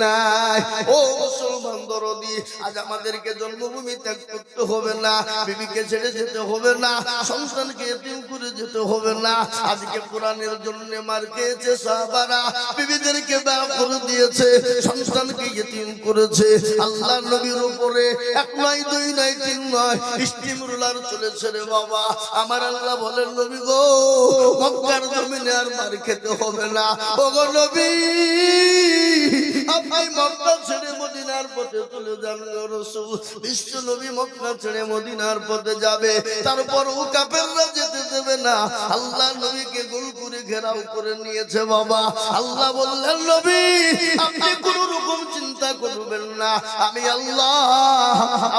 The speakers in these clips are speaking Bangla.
নাই। ও মুসলমান দরদি, আজ আমাদেরকে জন্মভূমি ত্যাগ করতে হবে না, বিবিকে ছেড়ে যেতে হবে না, সন্তানকে এতিম করে যেতে হবে না। আজকে কোরআনের জন্য মার খেয়েছে সাহাবারা, বিবিদেরকে ব্যয় করে দিয়েছে, সন্তানকে এতিম করেছে। আল্লাহ নবীর উপরে এক নয়, দুই নয়, তিন নয়, স্টিম রুলার চলেছে রে বাবা। আমার আল্লাহ বলেন, নবী গো, মক্কার জমিনে আর মার খেতে হবে না। ও গো নবী, আপনি মক্কা ছেড়ে মদিনার পথে চলে যান গো রাসূল। বিশ্ব নবী মক্কা ছেড়ে মদিনার পথে যাবে, তারপর ও কাফেররা যেতে দেবে না। আল্লাহ নবীকে গোল করে ঘেরাও করে নিয়েছে বাবা। আল্লাহ বললেন, নবী আপনি কোন রকম চিন্তা করবেন না, আমি আল্লাহ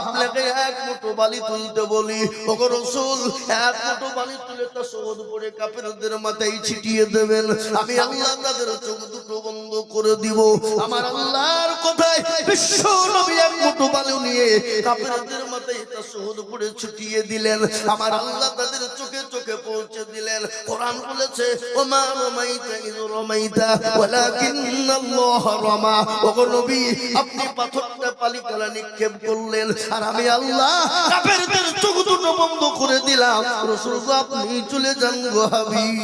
আপনাকে এক মুঠো বালি তুলতে বলি। ও গো রাসূল, এক মুঠো বালি তুলে তা শহদ পড়ে কাফেরদের মাথায় ছিটিয়ে দেবেন, আমি আল্লাহ তাদের চোখ দুটো বন্ধ করে দিব। আমার আল্লাহর কথায় বিশ্ব নবী এক মুঠো বালি নিয়ে কাফেরদের মাথায় তা শহদ পড়ে ছিটিয়ে দিলেন। আমার আল্লাহ তাদের চোখে চোখে পৌঁছে দিলেন। কোরআন বলেছে, ওমা রামাইতা ইয রামাইতা ওয়ালাকিন্নাল্লাহ রামা। ও গো নবী, আপনি পাথরটা পালিকালা নিক্ষেপ করলেন, আর আমি আল্লাহ কাফেরদের চোখ দুটো বন্ধ করে দিলাম। রাসূল গো, আপনি চলে যান গো হাবিব।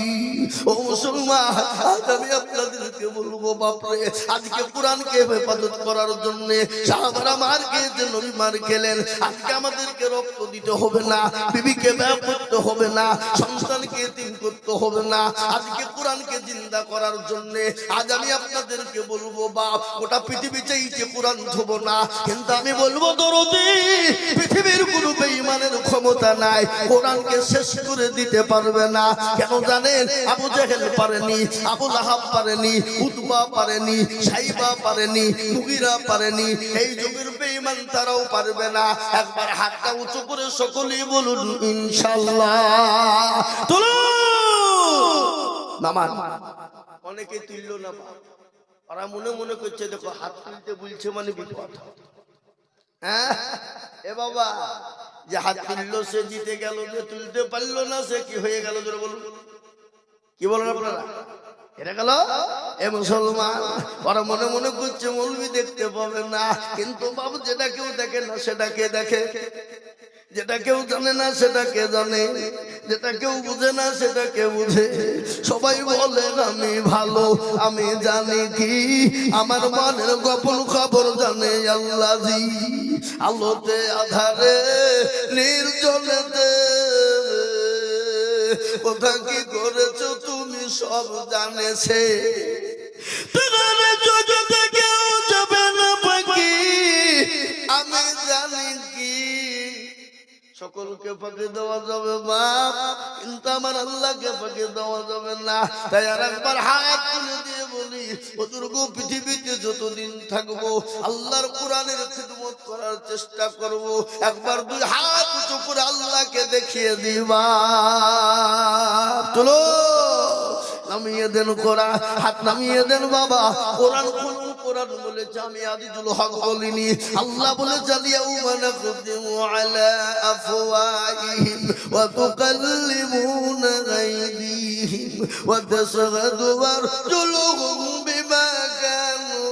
ও মুসলমান, আজ আমি আপনাদেরকে বলবো, বাপরে, আজকে কোরআনকে হেফাজত করার জন্য সাহাবারা মার খেয়েছে, নবী মার খেলেন। আজকে আমাদেরকে রক্ত দিতে হবে না, বিবিকে ব্যয় করতে হবে না, সন্তানকে এতিম করতে হবে না। আজকে কোরআনকে জিন্দা করার জন্য আজ আমি আপনাদেরকে বলবো, বাপ, গোটা পৃথিবী চাইছে কোরআন ধোব না, কিন্তু আমি বলবো দরদি, পৃথিবীর কোনো বেঈমানের ক্ষমতা নাই, কোরআনকে শেষ করে দিতে পারবে না। কেন জানেন? আবু জেহেল পারেনি, আবু লাহাব পারেনি, উতবা পারেনি, সাইবা পারেনি, মুগিরা পারেনি, এই যুগের বেঈমান তারাও পারবে না। একবার হাতটা উঁচু করে সকলেই বলুন ইনশাআল্লাহ। তুলো নামান। অনেকে তুলল না, ওরা মনে মনে করছে দেখো হাত তুলতে বলছে মানে বিপদ। হ্যাঁ এ বাবা, যে হাত তুললো সে জিতে গেল, যে তুলতে পারলো না সে কি হয়ে গেল? বলুন, কি বলেন আপনারা? এটা গেল এ মুসলমান। ওরা মনে মনে করছে মৌলবি দেখতে পাবে না, কিন্তু বাবু যেটা কেউ দেখে না সেটাকে দেখে, যেটা কেউ জানে না সেটাকে জানে, যেটা কেউ বুঝে না সেটাকে বুঝে। সবাই বলেন আমি ভালো, আমি জানি কি, আমার মনের গোপন খবর জানে আল্লাহ জি। আলোতে আধারে নির্জনেতে কোথা কি করেছো তুমি সব জানেছে। কেউ যাবে না পাখি, আমি জানি কি, সকলকে ফাঁকি দেওয়া যাবে বাপ, কিন্তু আমার আল্লাহকে ফাঁকি দেওয়া যাবে না। তাই আর একবার হাত তুলে দিয়ে বলি, ওদুর্গ পৃথিবীতে যতদিন থাকবো আল্লাহর কোরআনের খিদমত করার চেষ্টা করব। একবার দুই হাত উঁচু করে আল্লাহকে দেখিয়ে দিবা। চলো নামিয়ে দেন কোরআন, হাত নামিয়ে দেন বাবা। কোরআন খুলুন, কোরআন বলেছে, আমি আজিজুল হক বলিনি। আল্লাহ বলেছে, ইয়াউমা নাখতিমু আলা আফওয়াহিহিম ওয়া তুকাল্লিমুনা আইদিহিম ওয়া তাশহাদু আরজুলুহুম বিমা কানু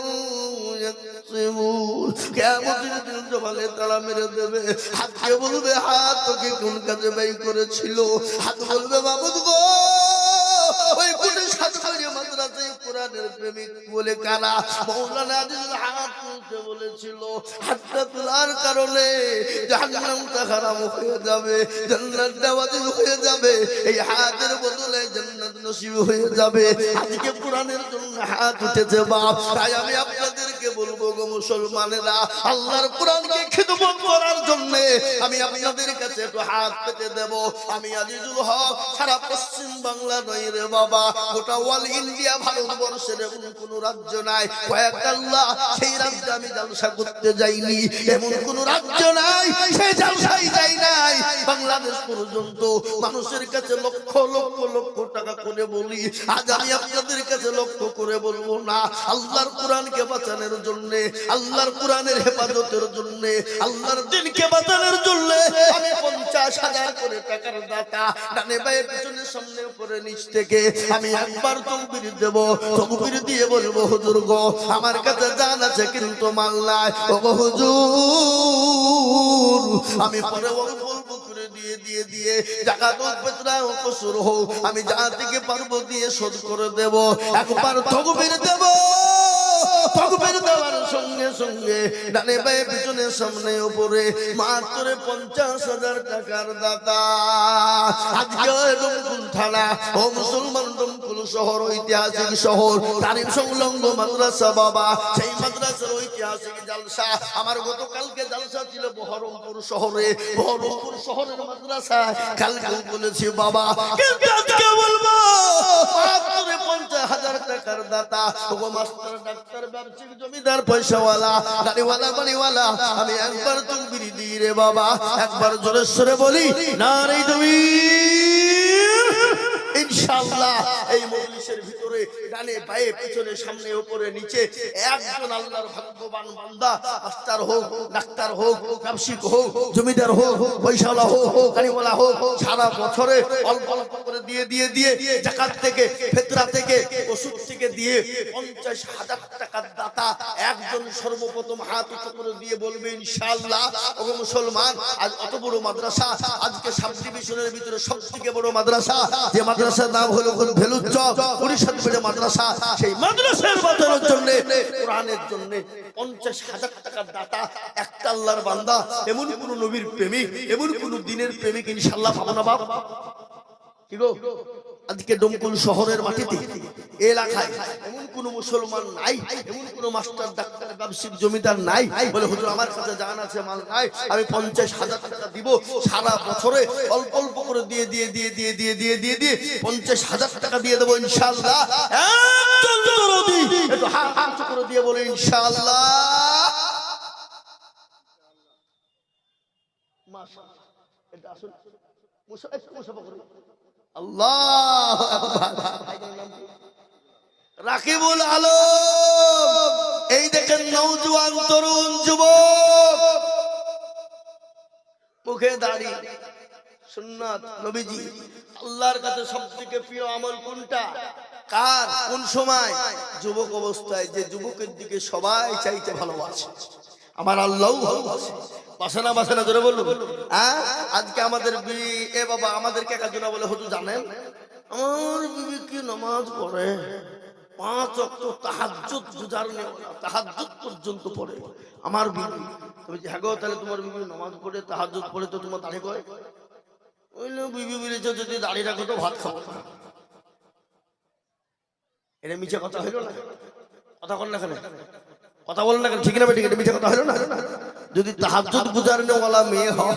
ইয়াকসিবুন। কিয়ামতের দিন জবানে তালা মেরে দেবে। হাতকে বলবে, হাত তোকে কোন কাজে ব্যয় করেছিল? হাত বলবে, মাবুদ গো, ওই কোটি সাতখানি মাদ্রাসায় কোরআনের প্রেমিক বলে কারা? মাওলানা আজিজুল হাত তুলতে বলেছিল, হাতটা তোলার কারণে জাহান্নামটা হারাম হয়ে যাবে, জান্নাতটা ওয়াজিব হয়ে যাবে, এই হাতের বদলে জান্নাত নসিব হয়ে যাবে। আজকে কোরআনের জন্য হাত উঠেছে বাপ। তাই আমি আপনাদেরকে বলবো গো মুসলমানেরা, আল্লাহর কোরআনকে খিদমত করার জন্য আমি আপনাদের কাছে একটু হাত পেতে দেব। আমি আজিজুল হক সারা পশ্চিম বাংলা নয় রে বাবা, গোটা অল ইন্ডিয়া ভারতবর্ষের এমন কোন রাজ্য নাই, কয়েকটা আল্লাহ সেই রাজ্যে আমি জলসা করতে যাইনি, এমন কোন রাজ্য নাই সেই জলসাই যাই নাই। বাংলাদেশ পর্যন্ত মানুষের কাছে লক্ষ লক্ষ লক্ষ টাকা করে বলি, আজ আমি আপনাদের কাছে লক্ষ করে বলবো না। আল্লাহর কোরআনকে বাঁচানোর বাঁচানোর জন্য, আল্লাহর কোরআনের হেফাজতের জন্য, আল্লাহর দ্বীনকে বাঁচানোর জন্য আমি 50,000 করে টাকার দাতা ডানে বায়ে পিছনে সামনে উপরে নিচ থেকে আমি একবার তাকবীর দেব। তাকবীর দিয়ে বলবো হুজুর গো আমার কাছে জান আছে কিন্তু মাল নাই, ও গো হুজুর আমি পরে বলবো করে দিয়ে দিয়ে দিয়ে জাকাত ও ফিতরা ও কসুর হোক আমি যা থেকে পারবো দিয়ে শোধ করে দেব। একবার তাকবীর দেব, তাকবীর দেওয়ার সঙ্গে সঙ্গে ডানে বায়ে পিছনে সামনে উপরে মাত্র 50,000 টাকার দাতা। আজকে ডোমকুল থানা ও মুসলমান ডোমকুল শহর ঐতিহাসিক শহর তারিম সংলগ্ন মাদ্রাসা বাবা, সেই মাদ্রাসার ঐতিহাসিক জালসা আমার গতকালকে জালসা ছিল বহরমপুর শহরে, বহরমপুর শহরের মাদ্রাসা। কালকে বলেছি বাবা কিন্তু আজকে বলবো মাত্র 50,000 টাকার দাতা। ও মাস্টার ডাক্তার ব্যবসায়িক জমিদার পয়সাওয়ালা গাড়িওয়ালা বাড়িওয়ালা আমি একবার তাকবীর দিই রে বাবা, একবার জোরে সরে বলি নারে তাকবীর। ইনশাআল্লাহ এই মজলিসের ভিতরে ডানে বায়ে পিছনে সামনে উপরে নিচে একজন আল্লাহর ভাগ্যবান বান্দা, মাস্টার হোক ডাক্তার হোক ব্যবসায়িক হোক জমিদার হোক পয়সাওয়ালা হোক গাড়িওয়ালা হোক সারা বছরে অল্প অল্প করে দিয়ে দিয়ে দিয়ে যাকাত থেকে ফিতরা থেকে ওষুধ থেকে দিয়ে 50,000 টাকার দাতা একজন সর্বপ্রথম হাত উঁচু করে দিয়ে বলবে ইনশাআল্লাহ। ও মুসলমান আজ অত বড় মাদ্রাসা, আজকে সাব ডিভিশনের ভিতরে সবথেকে বড় মাদ্রাসা, যে মাদ্রাসার নাম হলো ভেলুচক পরিষদ বেড়ে মাদ্রাসা, সেই মাদ্রাসার বাঁচানোর জন্য কোরআনের জন্য 50,000 টাকার দাতা একটা আল্লাহর বান্দা। এমন কোন নবীর প্রেমিক এমন কোন দিনের প্রেমিক ইনশাআল্লাহ পাবো না বাপ? কি গো আজকে ডোমকুল শহরের মাটিতে এলাকায় এমন কোন মুসলমান নাই, এমন কোন মাস্টার ডাক্তার ব্যবসায়িক জমিদার নাই বলে হুজুর আমার কাছে জান আছে মাল নাই, আমি 50,000 টাকা দিব সারা বছরে অল্প অল্প করে দিয়ে দিয়ে দিয়ে দিয়ে দিয়ে দিয়ে দিয়ে দিয়ে 50,000 টাকা দিয়ে দেবো ইনশাআল্লাহ। একজন দরদি একটু হাত উঁচু করে দিয়ে বলে ইনশাআল্লাহ। মাশাআল্লাহ এটা আসল মুসাফা করে আল্লাহু আকবার। রাকিবুল আলম এই দেখেন নওজোয়ান তরুণ যুবক মুখে দাড়ি সুন্নাত নবীজি। আল্লাহর কাছে সবথেকে প্রিয় আমল কোনটা কার কোন সময়? যুবক অবস্থায়, যে যুবকের দিকে সবাই চাইতে ভালোবাসে আমার আল্লাহও ভালোবাসে। বাসনা বাসনা ধরে বললো আজকে আমাদের বিবি এ বাবা আমাদেরকে একজন বলে হুজুর জানেন আমার বিবি কি নামাজ পড়ে 5 ওয়াক্ত তাহাজ্জুদ গুজার তাহাজ্জুদ পর্যন্ত পড়ে আমার বিবি। তুমি যে হ্যাঁ গো তাহলে তোমার বিবি নামাজ পড়ে তাহাজ্জুদ পড়ে তো তোমার দাঁড়িয়ে করে ওইলো বিবি বলেছে যদি দাঁড়িয়ে রাখো তো ভাত খাবো না। এটা মিছে কথা হইল না? কথা বল না কেন? কথা বল না কেন? ঠিক না ঠিক এটা মিছে কথা হইল না? যদি তাহাজ্জুদ গুজারনেওয়ালা মেয়ে হয়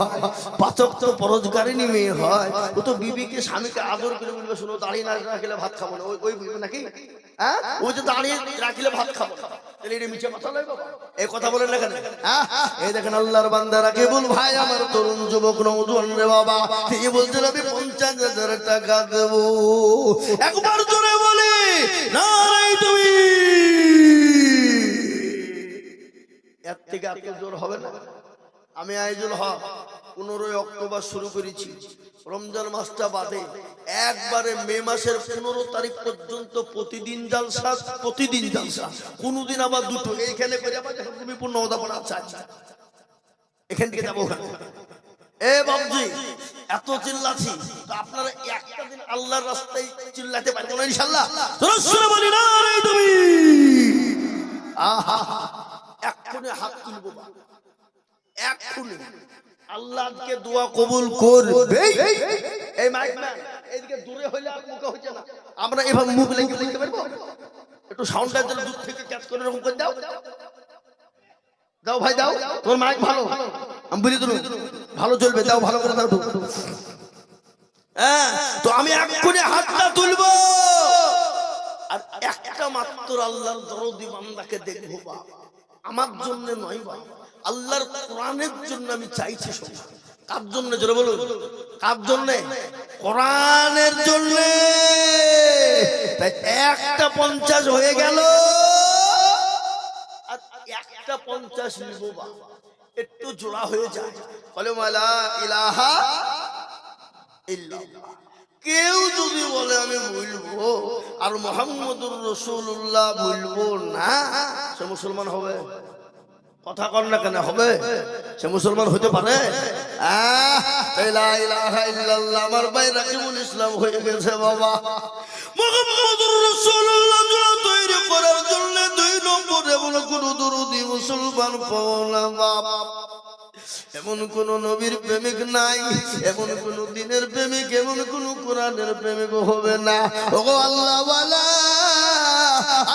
5 ওয়াক্ত পরহেজগারিনী মেয়ে হয় ও তো বিবিকে স্বামীকে আদর করে বলবে শুনো দাঁড়িয়ে না রাখলে ভাত খাবো না। ওই বিবি নাকি হ্যাঁ ওই যে দাঁড়িয়ে রাখলে ভাত খাবো না, তাহলে এটা মিছে কথা নয় বাবা? এই কথা বলেন না কেন? এই দেখেন আল্লাহর বান্দা রাকিবুল ভাই আমার তরুণ যুবক নওজোয়ান রে বাবা, তিনি বলছেন আমি 50,000 টাকা দেব। একবার জোরে বলি নারে তুমি এর থেকে আজকে জোর হবে না? আমি আইজুল হক 15 অক্টোবর শুরু করেছি, রমজান মাসটা বাদে একবারে মে মাসের 15 তারিখ পর্যন্ত প্রতিদিন জালসা, প্রতিদিন জালসা, কোনদিন আবার দুটো এইখানে করে আবার তুমি পূর্ণ হতে পারা চাই এখান থেকে যাবো। এ বাবজি এত চিল্লাছি তো আপনারা একটা দিন আল্লাহর রাস্তায় চিল্লাতে পারবেন না ইনশাআল্লাহ? রাসূল বলি না রে তুমি আহা এক্ষুনি হাত তুলবো এক্ষুনি, আল্লাহ আজকে দোয়া কবুল করবে। এই মাইক ম্যান এদিকে দূরে হইলে আর মুখে হইছে না, আমরা এভাবে মুখ লেগে বলতে পারবো? একটু সাউন্ডটা যেন দূর থেকে ক্যাচ করে এরকম করে দাও, দাও ভাই দাও, তোমার মাইক ভালো আমি বুঝি দিল ভালো চলবে, দাও ভালো করে দাও। হ্যাঁ তো আমি এক্ষুনি হাতটা তুলবো আর একটা মাত্র আল্লাহর দরদি বান্দাকে দেখবো বা আমার জন্য নয় বা আল্লাহর কোরআনের জন্য আমি চাইছি। কার জন্য জোরে বলুন, কার জন্য? কোরআনের জন্য। তাই একটা 50 হয়ে গেল আর একটা 50 নিব বা একটু জোড়া হয়ে যায় বলে লা ইলাহা ইল্লাল্লাহ। কেউ যদি বলে আমি বলবো আর মুহাম্মদুর রাসূলুল্লাহ বলবো না, সে মুসলমান হবে? কথা কর না কেন, হবে? সে মুসলমান হতে পারে? লা ইলাহা ইল্লাল্লাহ আমার ভাই রাকিবুল ইসলাম হয়ে গেছে বাবা। মুহাম্মদুর রাসূলুল্লাহ তৈরি করার জন্য 2 নম্বর এমন কোন দরুদি মুসলমান পাও না বাবা। এমন কোন নবীর প্রেমিক নাই, এমন কোন দিনের প্রেমিক, এমন কোন কোরআনের প্রেমিক হবে না। ওগো আল্লাহ ওয়ালা,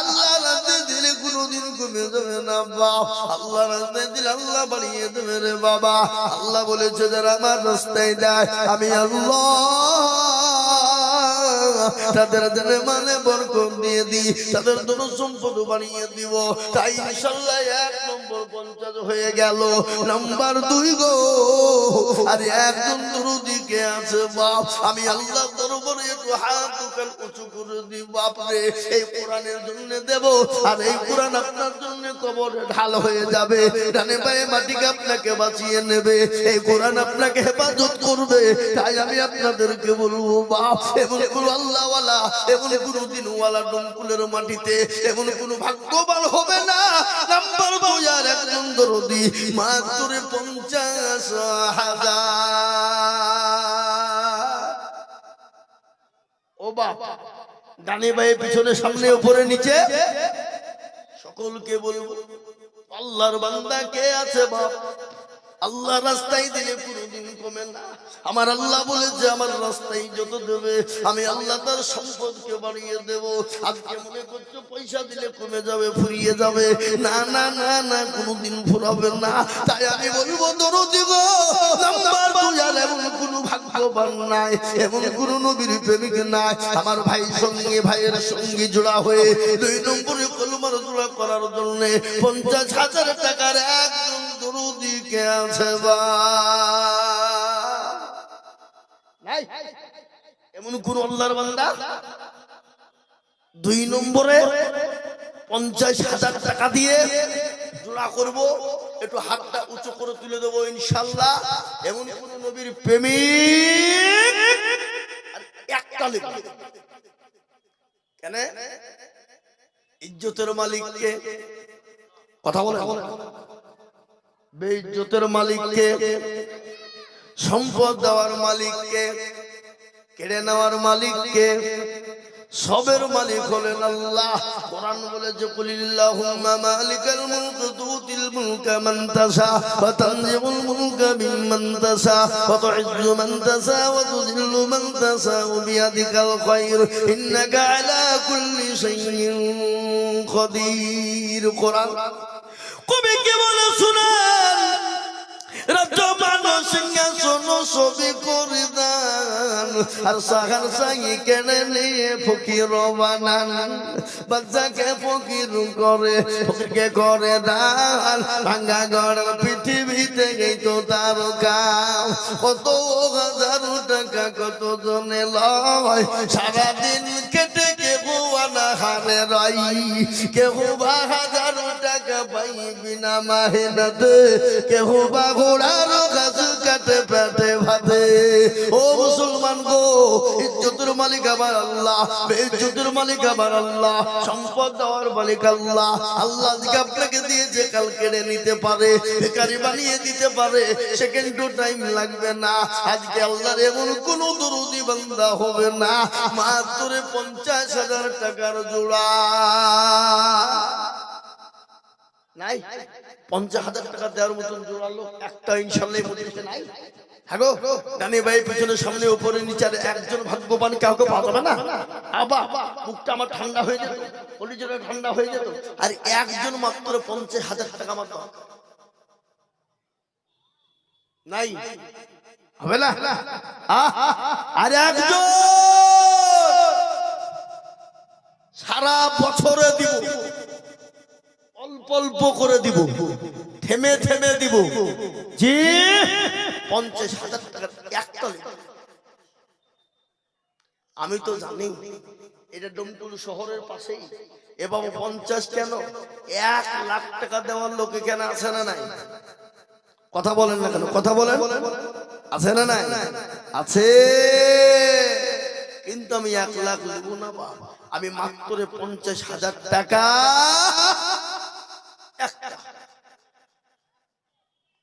আল্লাহ রাস্তায় দিলে কোনদিন কমে যাবে না বাপ। আল্লাহ রাস্তায় দিলে আল্লাহ বাড়িয়ে দেবে রে বাবা। আল্লাহ বলেছে যারা আমার রাস্তায় দেয় আমি আল্লাহ তাদের জন্য মানে বরকত দিয়ে দিই, তাদের জন্য সম্পদ বাড়িয়ে দিব। তাই ইনশাআল্লাহ 1 নম্বর 50 হয়ে গেল। নাম্বার 2 গো, আর একজন দরুদি কে আছে বাপ? আমি আল্লাহ দরবারে একটু হাত দুখান উঁচু করে দিই বাপ রে, এই কোরআনের জন্য দেব। আর এই কোরআন আপনার জন্য কবরে ঢাল হয়ে যাবে, ডানে বায়ে মাটিকে আপনাকে বাঁচিয়ে নেবে, এই কোরআন আপনাকে হেফাজত করবে। তাই আমি আপনাদেরকে বলবো বাপ, এমন কোন আল্লাহওয়ালা, এমন কোন দিনওয়ালা ডমকুলের মাটিতে এমন কোন ভাগ্যবান হবে না। নাম্বার 2 আর একজন দরদি মাত্র 50,000। ও বাপ, ডানে বায়ে পিছনে সামনে উপরে নিচে সকলকে বলবো আল্লাহর বান্দা কে আছে বাপ? আল্লাহ রাস্তায় দিলে কোনদিন কমে না। আমার আল্লাহ বলেছে আমার রাস্তায় যত দেবে আমি আল্লাহ তার সম্পদকে বাড়িয়ে দেব। আজকে মনে করছো পয়সা দিলে কমে যাবে, ফুরিয়ে যাবে, না না না না, কোনদিন ফুরাবে না। তাই আমি বলবো দরদি গো, নাম্বার 2 আর এমন কোন ভাগ্যবান নাই, এমন কোন নবীর প্রেমিক নাই আমার ভাই সঙ্গে ভাইয়ের সঙ্গে জোড়া হয়ে 2 নম্বরে কলমার জোড়া করার জন্য 50,000 টাকার একজন দরদি কে আছে বা নাই? এমন কোন আল্লাহর বান্দা? 2 নম্বরে 50,000 টাকা দিয়ে জোড়া করব, একটু হাতটা উঁচু করে তুলে দেবো ইনশাআল্লাহ। এমন কোন নবীর প্রেমিক আর একটা লিখবে কেন? ইজ্জতের মালিককে কথা বলে, বেইজ্জতের মালিককে, সম্পদ দেওয়ার মালিককে, কেড়ে নেওয়ার মালিককে, সবের মালিক হলেন আল্লাহ। কোরআন বলেছে কুলিল্লাহুম্মা মালিকাল মুলক তুতিল মুলকা মান তাশা ওয়া তানজিউল মুলকা মিম্মান তাশা ওয়া তুইজ্জু মান তাশা ওয়া তুযিল্লু মান তাশা বিয়াদিকাল খায়র ইন্নাকা আলা কুল্লি শাইইন কাদির। কোরআন কবি কে বলে শুনেন, রাজ্য মানুষ সিংহাসন সবই করে দান, আর সাহার সাই কেনে নিয়ে ফকির বানান। বাচ্চাকে ফকির করে, ফকিরকে করে দান, ভাঙ্গা ঘর পৃথিবীতে গেই তো তার কাম। কত হাজার টাকা কত জনে লয়, সারাদিন কেটে কেউ আনাহারে রই, কেউ বা 1000 টাকা পাই বিনা মেহনতে, কেউ বা ঘোড়ার গাছ কাটে পেটে ভাতে। ও মুসলমান গো, ইজ্জতের মালিক আমার আল্লাহ, বেইজ্জতের মালিক আমার আল্লাহ, সম্পদ দেওয়ার মালিক আল্লাহ। আল্লাহ আজকে আপনাকে দিয়েছে, কাল কেড়ে নিতে পারে, বেকারি বানিয়ে দিতে পারে, সেকেন্ডও টাইম লাগবে না। আজকে আল্লাহর এমন কোন দরদি বান্দা হবে না মাত্র 50,000 টাকার জোড়া নাই। 50,000 টাকা দেওয়ার মতন জোড়ালো একটা ইনশাআল্লাহ মধ্যে নাই। হ্যাঁ গো, ডানে বাই পিছনে সামনে উপরে নিচে একজন ভাগ্যবান কাউকে পাওয়া যাবে না। আবা বুকটা আমার ঠান্ডা হয়ে যেত, কলিজাটা ঠান্ডা হয়ে যেত। আর একজন মাত্র 50,000 টাকা আমার নাই, হবে না? আর একজন সারা বছরে দিব, অল্প অল্প করে দিব, থেমে থেমে দিব, জি 50,000 টাকা একটা। আমি তো জানি এটা ডোমটুল শহরের পাশেই। এ বাবা 50 কেন, 1 লাখ টাকা দেওয়ার লোকে কেন আছে না নাই? কথা বলেন না কেন, কথা বলেন, আছে না নাই? আছে। কিন্তু আমি 1 লাখ নেব না বাবা, আমি মাত্র 50,000 টাকা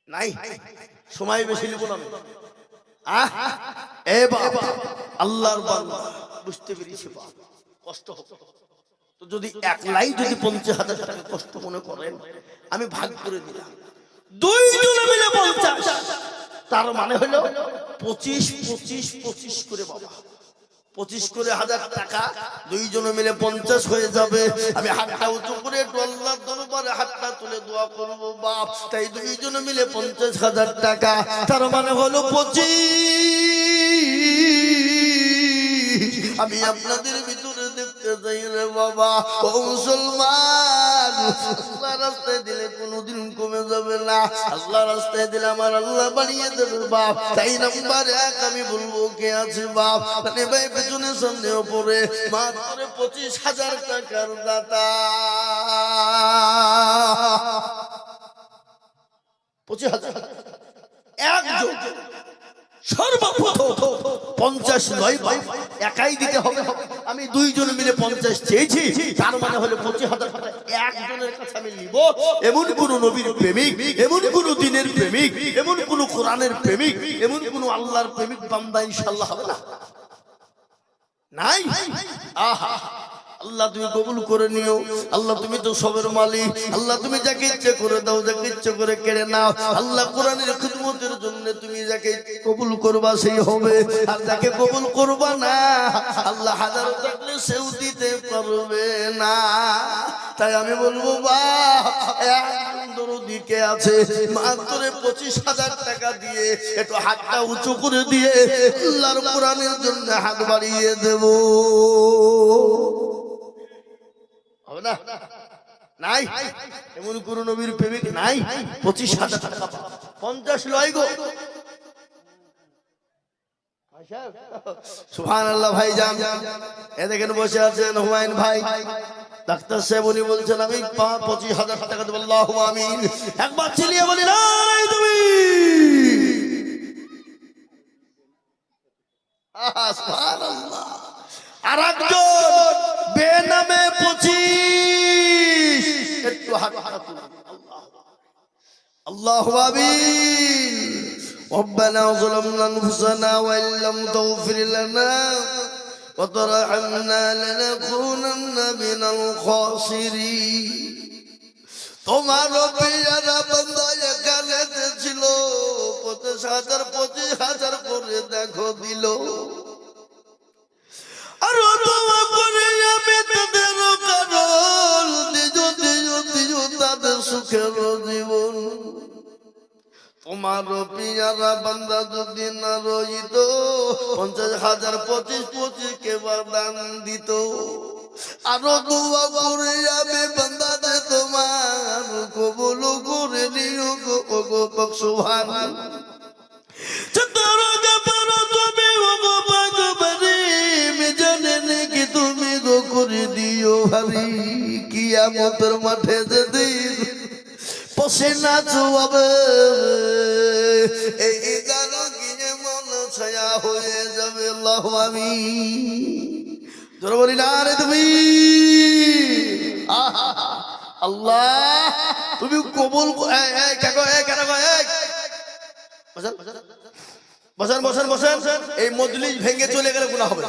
নাই, সময় বেশি নেব না। এ বাবা আল্লাহর বান্দা, বুঝতে পেরেছি বাবা, কষ্ট হবে তো যদি 1 লাখ যদি 50,000 টাকা কষ্ট মনে করেন, আমি ভাগ করে দিলাম 2 জনে মিলে 50, তার মানে হলো 25 25 25 করে বাবা, 25 করে 1000 টাকা, 2 জনে মিলে 50 হয়ে যাবে। আমি হাতটা উঁচু করে একটু আল্লাহর দরবারে হাতটা তুলে দোয়া করব বাপ, তাই 2 জনে মিলে 50,000 টাকা, তার মানে হলো 25। আমি আপনাদের ভিতরে দেখতে চাই রে বাবা, ও মুসলমান, আল্লাহর রাস্তায় দিলে কোনোদিন কমে যাবে না, আল্লাহর রাস্তায় দিলে আমার আল্লাহ বাড়িয়ে দেবে বাপ। তাই নাম্বার 1 আমি বলবো কে আছে বাপ, মানে ভাই পেছনে সামনে ওপরে মাত্র 25,000 টাকার দাতা, 25,000 একজন সর্বপ্রথম 50 নয় ভাই, একাই দিতে হবে। আমি 2 জন মিলে 50 চেয়েছি, তার মানে হলো 25,000 টাকা একজনের কাছে আমি নিব। এমন কোন নবীর প্রেমিক, এমন কোন দিনের প্রেমিক, এমন কোন কোরআনের প্রেমিক, এমন কোন আল্লাহর প্রেমিক বান্দা ইনশাআল্লাহ হবে না, নাই। আহা আল্লাহ তুমি কবুল করে নিও, আল্লাহ তুমি তো সবের মালিক, আল্লাহ তুমি যাকে ইচ্ছে করে দাও, যাকে ইচ্ছে করে কেড়ে নাও। আল্লাহ কোরআনের খিদমতের জন্য তুমি যাকে কবুল করবা সেই হবে, আর যাকে কবুল করবা না আল্লাহ হাজার থাকলে সেও দিতে পারবে না। তাই আমি বলবো বা একজন দরদি কে আছে, মাত্র 25,000 টাকা দিয়ে একটু হাতটা উঁচু করে দিয়ে আল্লাহর কোরআনের জন্য হাত বাড়িয়ে দেব, হবে না? নাই এমন কোন নবীর প্রেমিক নাই 25,000 টাকা 50 লয় গো। সুবহানাল্লাহ ভাইজান, এ দেখেন বসে আছেন হুমায়ুন ভাই, ডাক্তার সাহেব, উনি বলছেন আমি 25,000 টাকা দেব। আল্লাহু আমিন। একবার চিল্লিয়ে বলি না তুমি, সুবহানাল্লাহ। আর একজন বেনামে 25, একটু হাতটা তুলুন। আল্লাহু আমিন। ربنا ظلمنا انفسنا وان لم تغفر لنا وترحمنا لنكونن من الخاسرين। তোমার প্রিয়রা বান্দা এখানে ছিল 25,000 করে দেখো দিল, আর দোয়া করে আমি তাদের কারণ দিও তাদের সুখের জীবন। তোমার পিয়ারা বান্দা যদি না রইত 50,000 25 কে দান দিত, আরো দোয়া করে আমি বান্দাতে তোমার কবুল করে নিও গো সুবহানাল্লাহ। তুমি গো করে দিও ভারি, কিয়ামতের মাঠে যেদিন পসিনা চুয়াবে, এই গানো গিয়ে মন ছায়া হয়ে যাবে। আল্লাহু আমিন। জোরে বলি না রে তুমি, আল্লাহ তুমি কবুল। বসেন বসেন বসেন, এই মজলিস ভেঙে চলে গেলে গুনাহ হবে,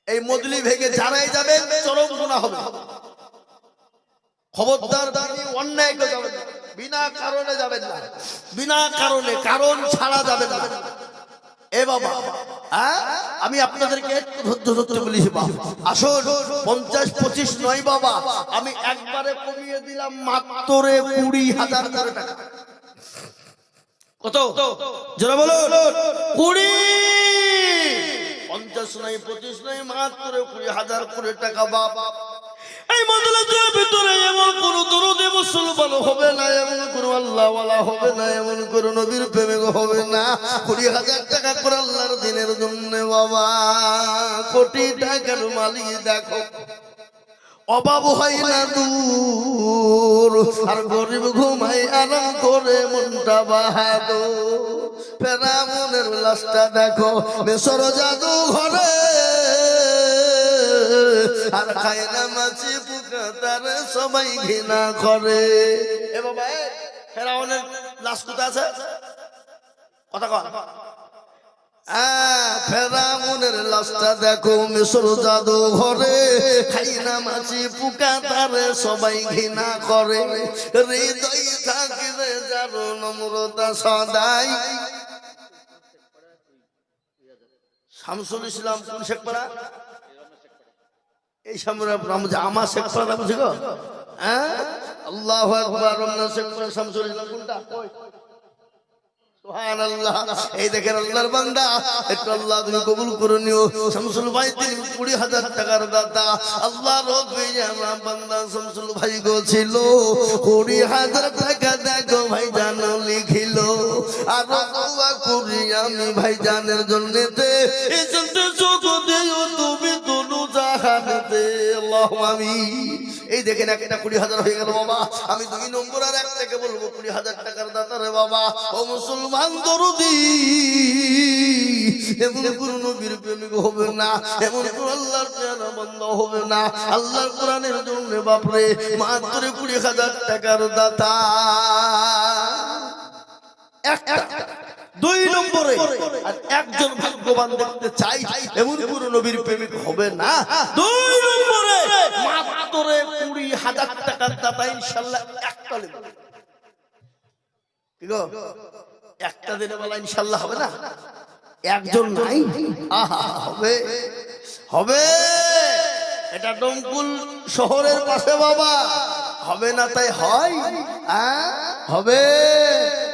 এই মজলিস ভেঙে যারাই যাবেন চরম গুনাহ হবে। খবরদার অন্যায় করে যাবেন না, বিনা কারণে যাবেন না, বিনা কারণে কারণ ছাড়া যাবেন না। এ বাবা আমি আপনাদেরকে একটু ধৈর্য ধরতে বলেছি বাবা, আসুন 50-25 নয় বাবা, আমি একবারে কমিয়ে দিলাম মাত্র 20,000 টাকা। কত যারা বলো 20, 50 নয় 25 নয়, মাত্র 20,000 করে টাকা বাবা। এই মজলিসের ভিতরে এমন কোন দরুদ মুসলমান হবে না, এমন কোন আল্লাহ আল্লাহওয়ালা হবে না, এমন করে নবীর প্রেমিক হবে না। 20,000 টাকা করে আল্লাহর দিনের জন্য বাবা, কোটি টাকার মালিক দেখো, অভাব হয় না দূর, আর গরিব ঘুমাই আরাম করে মনটা বাহাদুর। ফেরাউনের লাশটা দেখো মিশর জাদু ঘরে, আর খায় না মাছি পোকা, তার সবাই ঘৃণা করে। এ বাবা, ফেরাউনের লাশ কোথায় আছে? কথা কর। ফেরাউনের লাশটা দেখো মিশর জাদু ঘরে, খাই না মাছি পোকা, তারে সবাই ঘৃণা করে। হৃদয় থাকিবে যার নম্রতা সদাই। শামসুল ইসলাম কোন শেখপাড়া? এই সামনে আমার শেখপাড়া বুঝি গো। আল্লাহু আকবার। রমনা শেখপাড়া শামসুল ইসলাম কোনটা? সুবহানাল্লাহ। এই দেখেন আল্লাহর বান্দা, একটু আল্লাহ তুমি কবুল করে নিও। শামসুল ভাই তিনি 20,000 টাকার দাতা। আল্লাহ রব্বে আমার বান্দা শামসুল ভাই গো ছিল 20,000 টাকা দেখো ভাই জান লিখিল। আর দোয়া করি আমি ভাই জানের জন্যতে, এই জন্য যোগ দিও তুমি দুনু জাহানেতে। আল্লাহু আমিন। এই দেখেন একটা 20,000 হয়ে গেল বাবা। আমি 2 নম্বর আর এক থেকে বলবো 20,000 টাকার দাতা রে বাবা। ও মুসলমান দরদি, এমন কোন নবীর প্রেমিক হবে না, এমন কোন আল্লাহর পেয়ারা বান্দা হবে না আল্লাহর কোরআনের জন্য বাপরে মাত্র 20,000 টাকার দাতা। একটা 2 নম্বরে আর একজন ভাগ্যবান দেখতে চাই, এমন কোন নবীর প্রেমিক হবে না। 2 নম্বরে মাত্র 20,000 টাকার দাতা ইনশাআল্লাহ একটা নেব। কি গো, একটা দিনে বলা ইনশাআল্লাহ হবে না? একজন নাই, আহা হবে হবে। এটা ডমকুল শহরের পাশে বাবা, হবে না তাই হয়? হবে।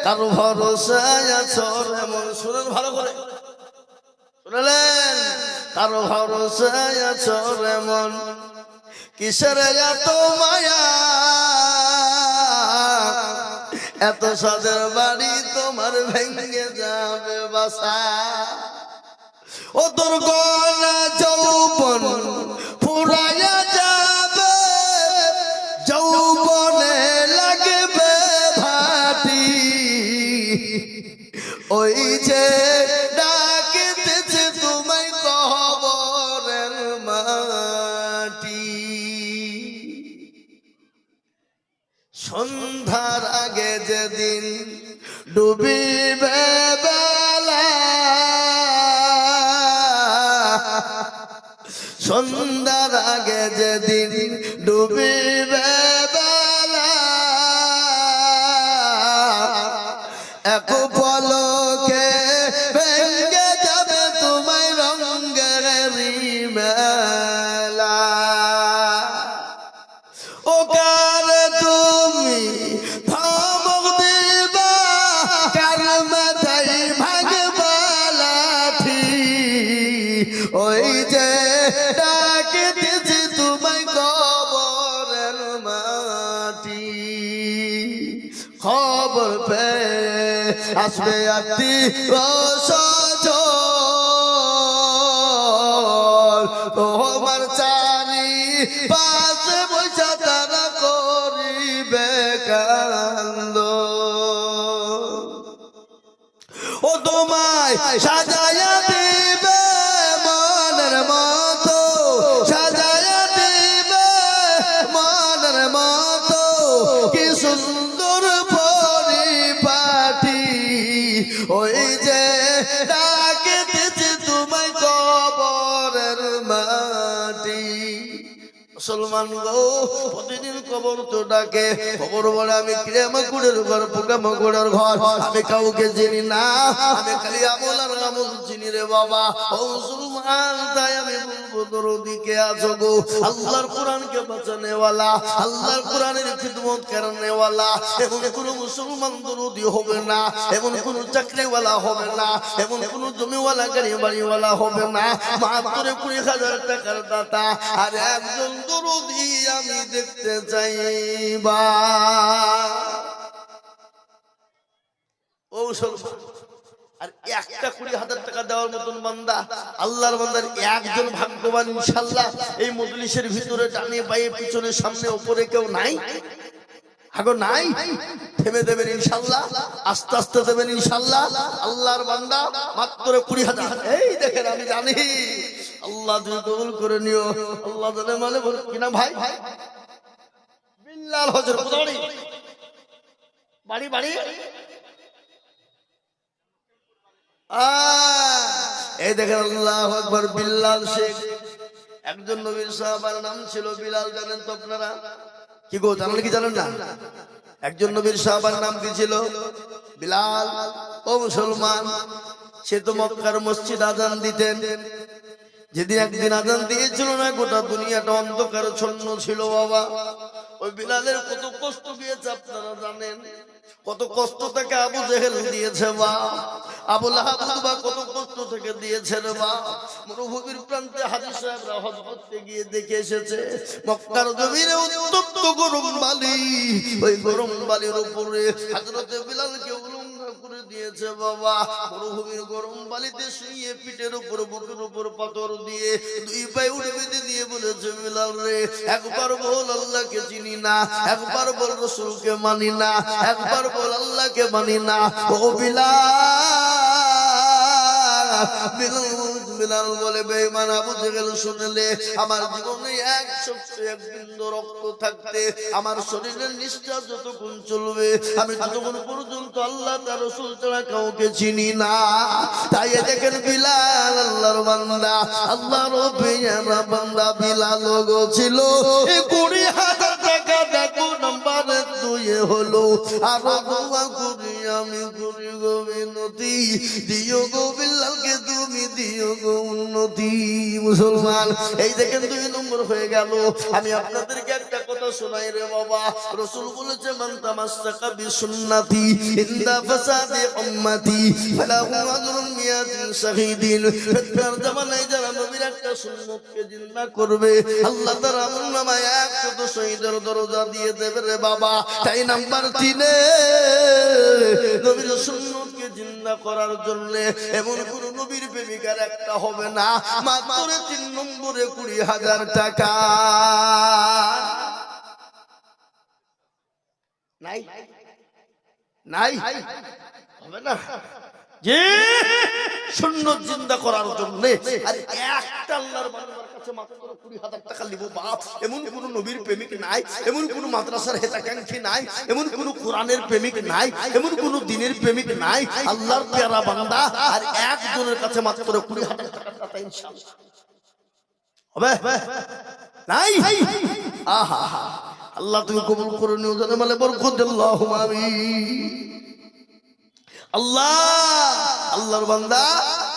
কারো ভরসায় আছো এমন, শুনেন ভালো করে শুনলেন, কারো ভরসায় আছো এমন, কিসের এত মায়া, এত সাদের বাড়ি তোমার ভেঙে যাবে বাসা। ও তোর গলা যৌবন ফুরাইয়া যাবে, যৌবনে লাগবে ভাটি, ওই যে ডাকিতেছে তোমায় কবরের মাটি। সন্ধ্যার আগে যেদিন ডুবিবে বেলা, সন্ধ্যার আগে যেদিন ডুবিবে বেলা, এক পলকে ভেঙে যাবে তোমায় রঙের মেলা। ও কার তুমি ধমক দিবা, কার মাথায় ভাগবা লাঠি, ওই যে ডাকিতেছি তোমায় কবরের মাটি। খবর পেয়ে আসবে আত্মীয়-স্বজন, তোমার চারি পাশে বসে তারা করিবে কান্দ। ও তোমায় সাজায়া দিবে মনের মতো, সাজায়া দিবে মনের মতো, কি সুন্দর পরিপাটি, ওই যে ডাকিতেছি তোমায় কবরের মাটি। মুসলমান গো, প্রতিদিন কবর তো ডাকে, কবর বলে আমি ক্রিয়ামাকুড়ের ঘর, পোকামাকুড়ের ঘর, আমি কাউকে চিনি না, আমি খালি আমল আর আমল চিনি রে বাবা। ও মুসলমান, তাই আমি বলবো দরদিকে আছো গো, আল্লাহর কোরআনকে বাঁচানেওয়ালা, আল্লাহর কোরআনের খিদমত করনেওয়ালা, এমন কোন মুসলমান দরদি হবে না, এমন কোন চাকরিওয়ালা হবে না, এমন কোন জমিওয়ালা গাড়ি বাড়িওয়ালা হবে না, মাত্র 20,000 টাকার দাতা আর একজন দরদি আমি দেখতে চাইবা। মুসলমান, আর একটা 20,000 টাকা দেওয়ার মতন বান্দা, আল্লাহর বান্দার একজন ভাগ্যবান ইনশাআল্লাহ এই মজলিসের ভিতরে ডানে বাঁয়ে পিছনে সামনে উপরে কেউ নাই? আগো নাই? থেমে দেবেন ইনশাআল্লাহ, আস্তে আস্তে দেবেন ইনশাআল্লাহ। আল্লাহর বান্দা মাত্র 20,000। এই দেখেন, আমি জানি আল্লাহ তুমি কবুল করে নিও। আল্লাহ জানে মানে বল কিনা ভাই? বিল্লাল হজর বাড়ি বাড়ি বাড়ি এই দেখেন, আল্লাহু আকবার। বিল্লাল শেখ একজন নবীর সাহাবার নাম ছিল বিলাল। জানেন তো আপনারা? কি গো, জানেন কি জানেন না? একজন নবীর সাহাবার নাম কি ছিল? বিলাল। ও মুসলমান, সে তো মক্কার মসজিদ আজান দিতেন। যেদিন একদিন আজান দিয়েছিল না, গোটা দুনিয়াটা অন্ধকার ছন্ন ছিল বাবা। ওই বিলালের কত কষ্ট গিয়েছে আপনারা জানেন? কত কষ্ট থেকে আবু জেহেল দিয়েছে বা আবু লাহাব বা কত কষ্ট থেকে দিয়েছে রে বা। মরুভূমির প্রান্তে হাজী সাহেবরা হজ করতে গিয়ে দেখে এসেছে মক্কার জমিনে উত্তপ্ত গরম বালি, ওই গরম বালির উপরে হযরতে বিলালকে উলঙ্গ করে দিয়েছে বাবা। মরুভূমির গরম বালিতে শুয়ে পিঠের উপর বুকের উপর পাথর দিয়ে দুই পায়ে উঠে বেঁধে দিয়ে বলেছে, বিলাল রে একবার বল আল্লাহকে চিনি না, একবার বল রাসূলকে মানি না, একবার বল আল্লাহকে মানি না। ও বিলাল বলে, বেঈমান আবু জেহেল শুনলে আমার জীবনে এক বিন্দু রক্ত থাকতে আমার শরীরের নিঃশ্বাস যতক্ষণ চলবে আমি ততক্ষণ পর্যন্ত আল্লাহ তার রাসূল ছাড়া কাউকে চিনি না। তাই দেখেন বিলাল আল্লাহর বান্দা, আল্লাহর পেয়ারা বান্দা বিলাল গো ছিল। 20,000 টাকা দেখো নাম্বার 2 হলো। আর দোয়া করি আমি করি গো বিনতি, দিও গো বিলালকে তুমি দিও গো উন্নতি। মুসলমান, এই দেখেন 2 নম্বর হয়ে গেল। আমি আপনাদেরকে একটা কথা শোনাই রে বাবা। রাসূল বলেছে, মান তামাসসাকা বিসুন্নতি ইনদা ফাসাদি উম্মতি ফালাহু আজরুন মিয়াতিন শাহীদিন। ফিতনার জামানায় যারা নবীর একটা সুন্নতকে জিন্দা করবে, আল্লাহ তাআলা আমলনামায় 100 শহীদের দরজা দিয়ে দেবে রে বাবা। তাই নাম্বার 3 নবীর সুন্নতকে জিন্দা করার জন্য এমন কোন নবীর প্রেমিকার একটা হবে না। মাত্র 3 নম্বরে 20,000 টাকা নাই নাই হবে না যে সুন্নত জিন্দা করার জন্য। আর একটা আল্লাহর বান্দার কাছে মাত্র 20,000 টাকা নিব বাপ, এমন কোন নবীর প্রেমিক নাই, এমন কোন মাদ্রাসার হেতাকাঙ্ক্ষী নাই, এমন কোন কোরআনের প্রেমিক নাই, এমন কোন দ্বীনের প্রেমিক নাই। আল্লাহর প্যারা বান্দা আর একজনের কাছে মাত্র 20,000 টাকা ইনশাআল্লাহ হবে নাই? আহা, আল্লাহ তুমি কবুল করে নিও, জানে মানে বরকত আল্লাহুম্মা আমিন। আল্লাহ আল্লাহর বান্দা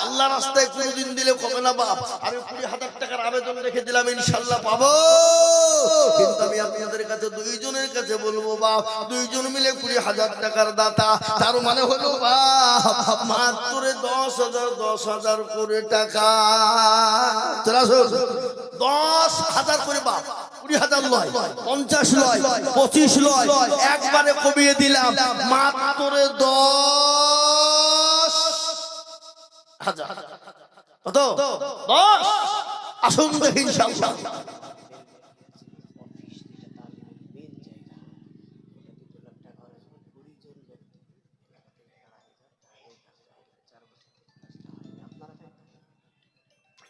আল্লাহ রাস্তায় কোনদিন দিলে কবে না বাপ। আমি 20,000 টাকার আবেদন রেখে দিলাম, ইনশাআল্লাহ পাবো। কিন্তু আমি আপনাদের কাছে 2 জনের কাছে বলবো বাপ, 2 জন মিলে 20,000 টাকার দাতা। তার মানে হলো বাপ মাত্র 10,000 করে টাকা। 10,000 করে বাপ, 20,000 লয়, 50 লয়, 25 লয়, একবারে কমিয়ে দিলাম মাত্র 10,000। কত? 10। আসুন দেখি ইনশাআল্লাহ।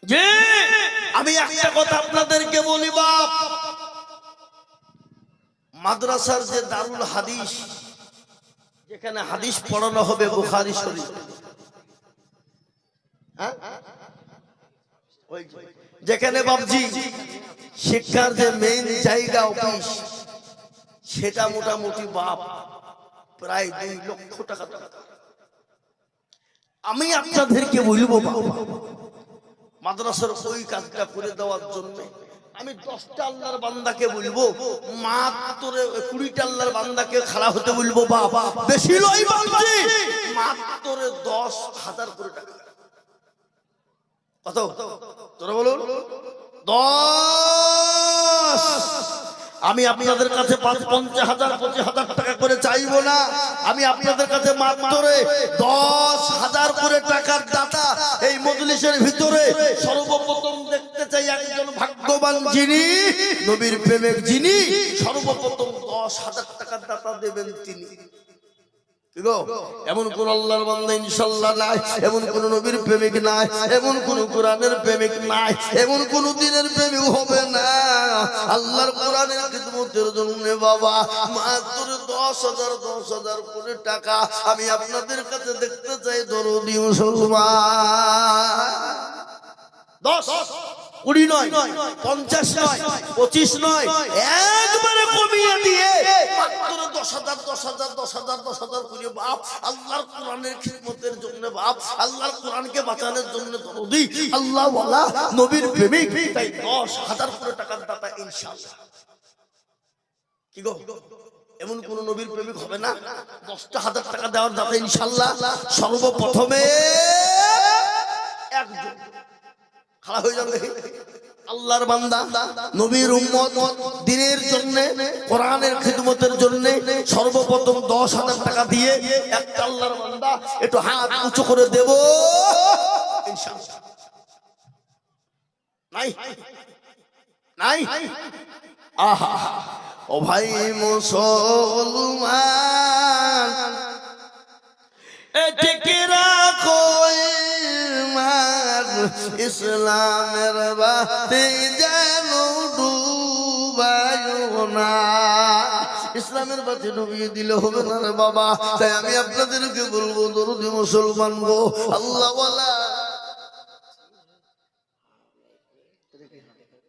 যে আমি একটা কথা আপনাদেরকে বলি বাপ, মাদ্রাসার যে দারুল হাদিস, যেখানে হাদিস পড়ানো হবে বুখারী শরীফ, যেখানে বাবজি শিক্ষার যে মেইন জায়গা অফিস, সেটা মোটামুটি বাপ প্রায় 2 লক্ষ টাকা। আমি আপনাদেরকে বলবো বাবা, মাদ্রাসার ওই কাজটা করে দেওয়ার জন্য আমি 10টা আল্লাহর বান্দাকে বলবো, মাত্র 20টা আল্লাহর বান্দাকে খাড়া হতে বলবো বাবা। বেশি লই বাবজি, মাত্র 10,000 করে টাকা। কত তোরা বলুন? 10। আমি আপনাদের কাছে 50,000 25,000 টাকা করে চাইবো না। আমি আপনাদের কাছে মাত্র 10,000 করে টাকার দাতা এই মজলিসের ভিতরে সর্বপ্রথম দেখতে চাই একজন ভাগ্যবান যিনি নবীর প্রেমিক, যিনি সর্বপ্রথম 10,000 টাকার দাতা দেবেন তিনি। এমন কোন আল্লাহর বান্দা ইনশাআল্লাহ নাই, এমন কোন নবীর প্রেমিক নাই, এমন কোন কোরআনের প্রেমিক নাই, এমন কোন দিনের প্রেমিক হবে না আল্লাহর কোরআনের খিদমতের জন্য বাবা মাত্র 10,000 করে টাকা আমি আপনাদের কাছে দেখতে চাই দরদি মুসলমান। 10 20 নয়, 50 নয়, 25 নয়, একবারে কমিয়ে দিয়ে মাত্র 10,000 করে বাপ আল্লাহর কোরআনের খিদমতের জন্য, বাপ আল্লাহর কোরআনকে বাঁচানোর জন্য দরদি আল্লাহ ওয়ালা নবীর প্রেমিক, তাই 10,000 করে টাকার দাতা ইনশাআল্লাহ। কি গো, এমন কোন নবীর প্রেমিক হবে না 10,000 টাকা দেওয়ার দাতা ইনশাআল্লাহ। সর্বপ্রথমে একজন খাড়া হয়ে যাবে আল্লাহর বান্দা নবীর উম্মত দ্বীনের জন্য, কোরআনের খিদমতের জন্য সর্বপ্রথম 10,000 টাকা দিয়ে একটা আল্লাহর বান্দা একটু হাত উঁচু করে দেব ইনশাআল্লাহ। নাই নাই আহা ও ভাই মুসলমান এটিকে রাখো ইসলামের বাতি যেন ডুবায়ো না। ইসলামের বাতি ডুবিয়ে দিলে হবে না রে বাবা। তাই আমি আপনাদেরকে বলবো দরদি মুসলমান গো, আল্লাহ ওয়ালা